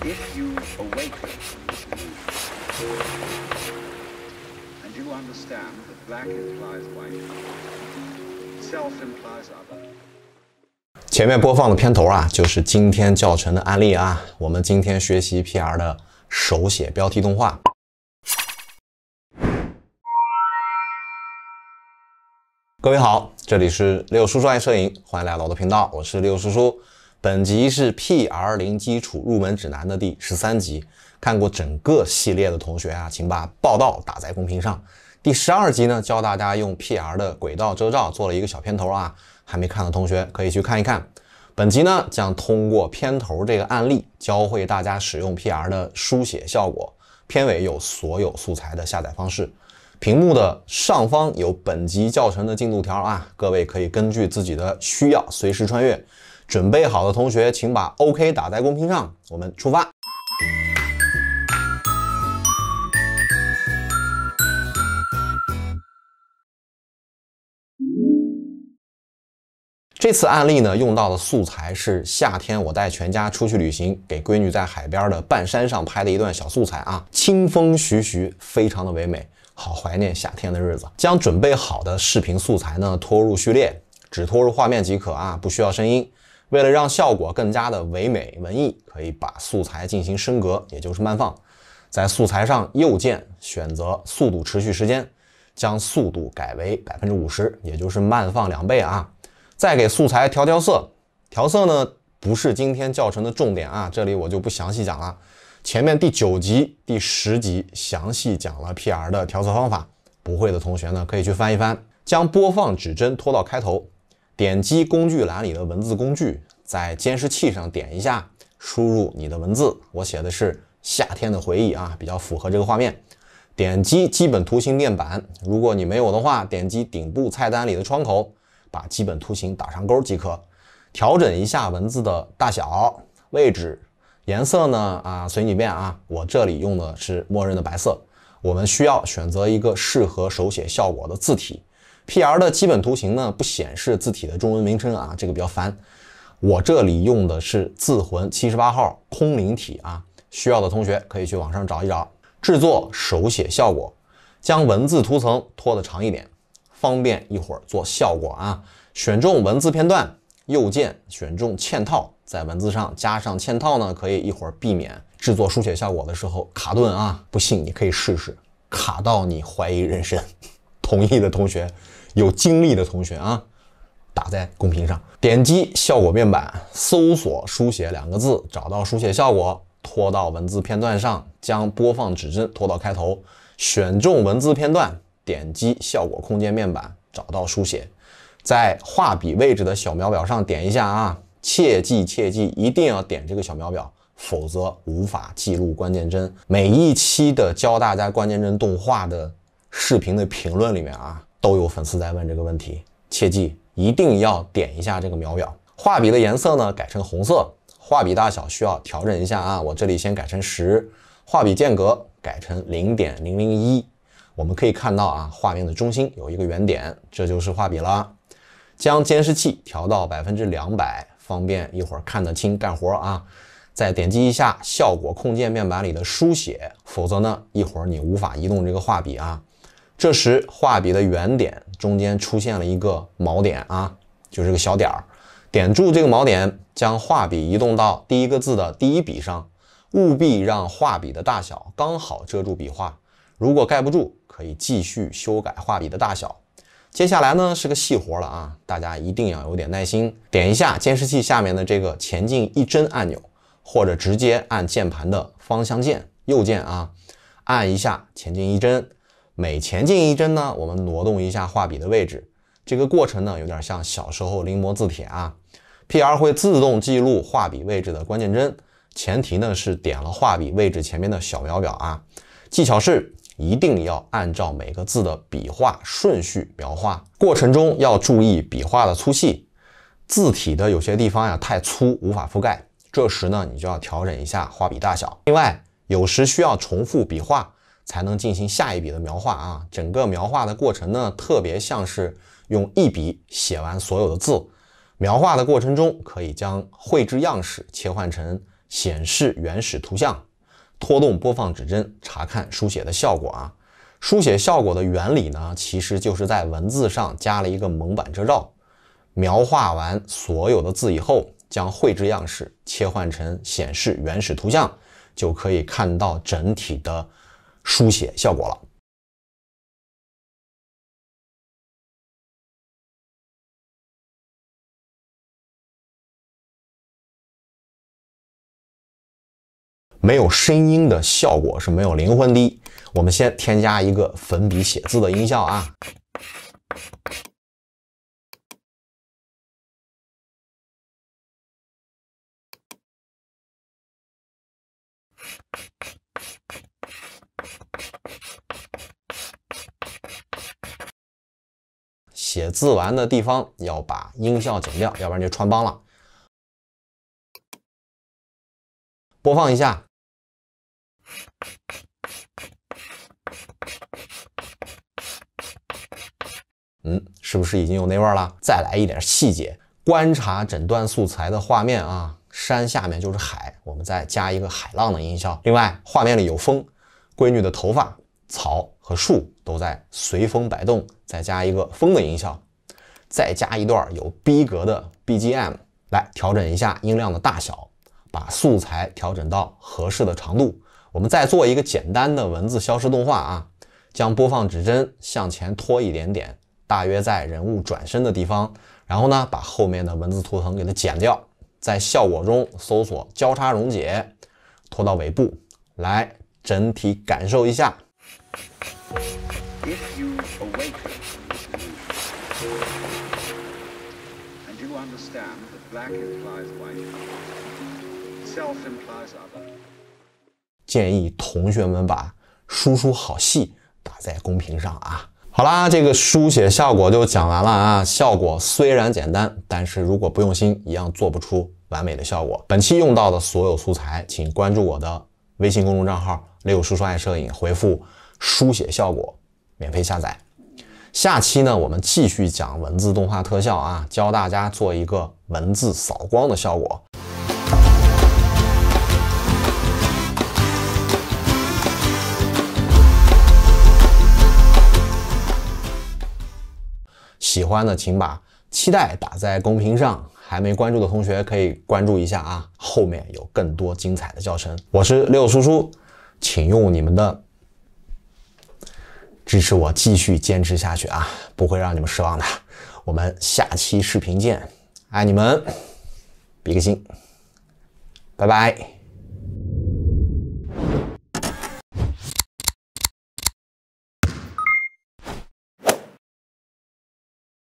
If you awaken and you understand that black implies white, self implies other. 前面播放的片头啊，就是今天教程的案例啊。我们今天学习 PR 的手写标题动画。各位好，这里是六叔叔爱摄影，欢迎来到我的频道，我是六叔叔。本集是 PR 零基础入门指南的第13集。看过整个系列的同学啊，请把报道打在公屏上。第12集呢，教大家用 PR 的轨道遮罩做了一个小片头啊，还没看的同学可以去看一看。本集呢，将通过片头这个案例，教会大家使用 PR 的书写效果。片尾有所有素材的下载方式。屏幕的上方有本集教程的进度条啊，各位可以根据自己的需要随时穿越。准备好的同学，请把 OK 打在公屏上，我们出发。这次案例呢，用到的素材是夏天我带全家出去旅行，给闺女在海边的半山上拍的一段小素材啊，清风徐徐，非常的唯美，好怀念夏天的日子。将准备好的视频素材呢拖入序列，只拖入画面即可啊，不需要声音。为了让效果更加的唯美文艺，可以把素材进行升格，也就是慢放。在素材上右键选择速度持续时间，将速度改为 50%， 也就是慢放2倍啊。再给素材调色，调色呢不是今天教程的重点啊，这里我就不详细讲了。前面第9集、第10集详细讲了 PR 的调色方法，不会的同学呢可以去翻一翻。将播放指针拖到开头，点击工具栏里的文字工具，在监视器上点一下，输入你的文字。我写的是夏天的回忆啊，比较符合这个画面。点击基本图形面板，如果你没有的话，点击顶部菜单里的窗口，把基本图形打上勾即可。调整一下文字的大小、位置、颜色呢随你便啊。我这里用的是默认的白色。我们需要选择一个适合手写效果的字体。PR 的基本图形呢不显示字体的中文名称啊，这个比较烦。我这里用的是字魂78号空灵体啊，需要的同学可以去网上找一找。制作手写效果，将文字图层拖得长一点，方便一会儿做效果啊。选中文字片段，右键选中嵌套，在文字上加上嵌套呢，可以一会儿避免制作书写效果的时候卡顿啊。不信你可以试试，卡到你怀疑人生。同意的同学，有经历的同学啊，打在公屏上。点击效果面板，搜索书写2个字，找到书写效果，拖到文字片段上，将播放指针拖到开头，选中文字片段，点击效果空间面板，找到书写，在画笔位置的小秒表上点一下啊，切记一定要点这个小秒表，否则无法记录关键帧。每一期的教大家关键帧动画的视频的评论里面啊，都有粉丝在问这个问题，切记一定要点一下这个秒表。画笔的颜色呢改成红色，画笔大小需要调整一下啊，我这里先改成10，画笔间隔改成 0.001。我们可以看到啊，画面的中心有一个圆点，这就是画笔了。将监视器调到 200%， 方便一会儿看得清干活啊。再点击一下效果控件面板里的书写，否则呢一会儿你无法移动这个画笔啊。这时画笔的圆点中间出现了一个锚点啊，就是这个小点儿。点住这个锚点，将画笔移动到第一个字的第一笔上，务必让画笔的大小刚好遮住笔画。如果盖不住，可以继续修改画笔的大小。接下来呢是个细活了啊，大家一定要有点耐心。点一下监视器下面的这个前进1帧按钮，或者直接按键盘的方向键右键啊，按一下前进1帧。每前进1帧呢，我们挪动一下画笔的位置。这个过程呢有点像小时候临摹字帖啊。PR 会自动记录画笔位置的关键帧，前提呢是点了画笔位置前面的小秒表啊。技巧是一定要按照每个字的笔画顺序描画，过程中要注意笔画的粗细，字体的有些地方呀太粗无法覆盖，这时呢你就要调整一下画笔大小。另外有时需要重复笔画才能进行下一笔的描画啊，整个描画的过程呢特别像是用一笔写完所有的字。描画的过程中可以将绘制样式切换成显示原始图像，拖动播放指针查看书写的效果啊。书写效果的原理呢，其实就是在文字上加了一个蒙版遮罩，描画完所有的字以后，将绘制样式切换成显示原始图像，就可以看到整体的书写效果了。没有声音的效果是没有灵魂的。我们先添加一个粉笔写字的音效啊。写字完的地方要把音效剪掉，要不然就穿帮了。播放一下。是不是已经有那味儿了？再来一点细节，观察整段素材的画面啊，山下面就是海，我们再加一个海浪的音效。另外，画面里有风，闺女的头发、草和树都在随风摆动，再加一个风的音效，再加一段有逼格的 BGM， 来调整一下音量的大小，把素材调整到合适的长度。我们再做一个简单的文字消失动画啊，将播放指针向前拖一点点，大约在人物转身的地方，然后呢，把后面的文字图腾给它剪掉，在效果中搜索交叉溶解，拖到尾部，来整体感受一下。If you awaken and you understand that black implies white, self implies other. 建议同学们把叔叔好戏打在公屏上啊。好啦，这个书写效果就讲完了啊。效果虽然简单，但是如果不用心，一样做不出完美的效果。本期用到的所有素材，请关注我的微信公众账号“6叔叔爱摄影”，回复“书写效果”，免费下载。下期呢，我们继续讲文字动画特效啊，教大家做一个文字扫光的效果。喜欢的请把期待打在公屏上，还没关注的同学可以关注一下啊，后面有更多精彩的教程。我是6叔叔，请用你们的支持我继续坚持下去啊，不会让你们失望的。我们下期视频见，爱你们，比个心，拜拜。